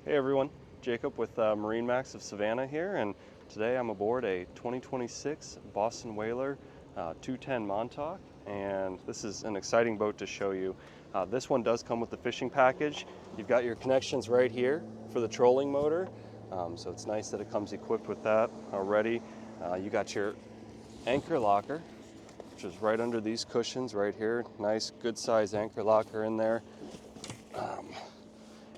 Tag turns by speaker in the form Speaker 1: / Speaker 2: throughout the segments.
Speaker 1: Hey everyone, Jacob with MarineMax of Savannah here, and today I'm aboard a 2026 Boston Whaler 210 Montauk, and this is an exciting boat to show you. This one does come with the fishing package. You've got your connections right here for the trolling motor, so it's nice that it comes equipped with that already. You got your anchor locker, which is right under these cushions right here. Nice, good size anchor locker in there.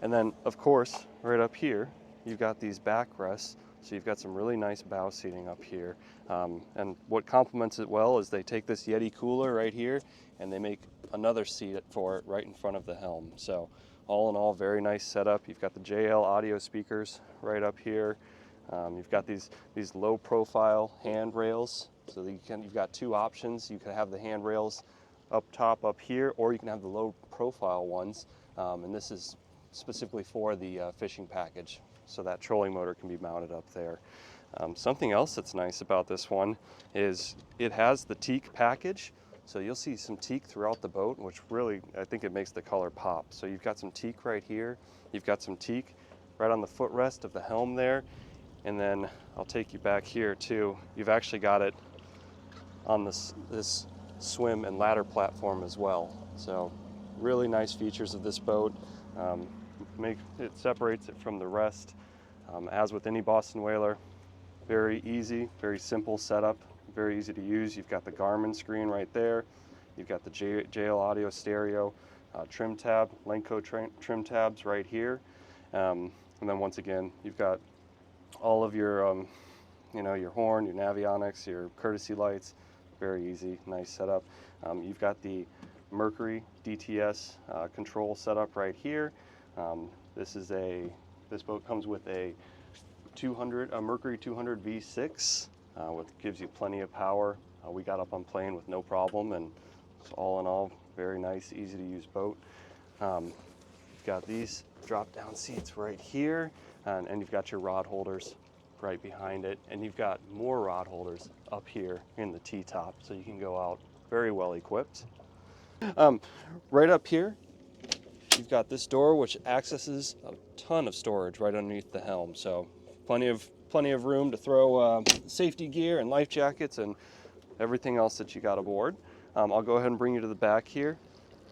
Speaker 1: And then, of course, right up here, you've got these backrests. So you've got some really nice bow seating up here. And what complements it well is they take this Yeti cooler right here and they make another seat for it right in front of the helm. So all in all, very nice setup. You've got the JL audio speakers right up here. You've got these low profile handrails. So that you've got two options. You can have the handrails up top up here, or you can have the low profile ones. And this is specifically for the fishing package, so that trolling motor can be mounted up there. Something else that's nice about this one is it has the teak package, so you'll see some teak throughout the boat, which really, I think it makes the color pop. So you've got some teak right here, you've got some teak right on the footrest of the helm there, and then I'll take you back here too. You've actually got it on this swim and ladder platform as well. So really nice features of this boat. It separates it from the rest. As with any Boston Whaler, very easy, very simple setup, very easy to use. You've got the Garmin screen right there. You've got the JL audio stereo trim tab, Lenco trim tabs right here. And then once again, you've got all of your, your horn, your navionics, your courtesy lights. Very easy, nice setup. You've got the Mercury DTS control setup right here. This boat comes with a Mercury 200 V6, which gives you plenty of power. We got up on plane with no problem, and so all in all, very nice, easy to use boat. You've got these drop down seats right here, and you've got your rod holders right behind it, and you've got more rod holders up here in the T-top, so you can go out very well equipped. Right up here, you've got this door which accesses a ton of storage right underneath the helm, so plenty of room to throw safety gear and life jackets and everything else that you got aboard. I'll go ahead and bring you to the back here.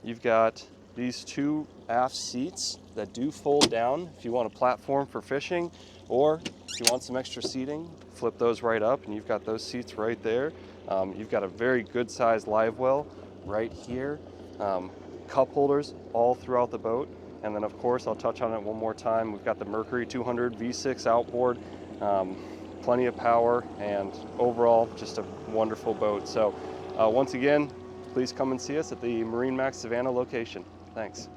Speaker 1: You've got these two aft seats that do fold down if you want a platform for fishing, or if you want some extra seating, flip those right up and you've got those seats right there. You've got a very good sized live well right here. Cup holders all throughout the boat, and then of course I'll touch on it one more time. We've got the Mercury 200 V6 outboard, plenty of power, and overall just a wonderful boat. So once again, please come and see us at the MarineMax Savannah location. Thanks.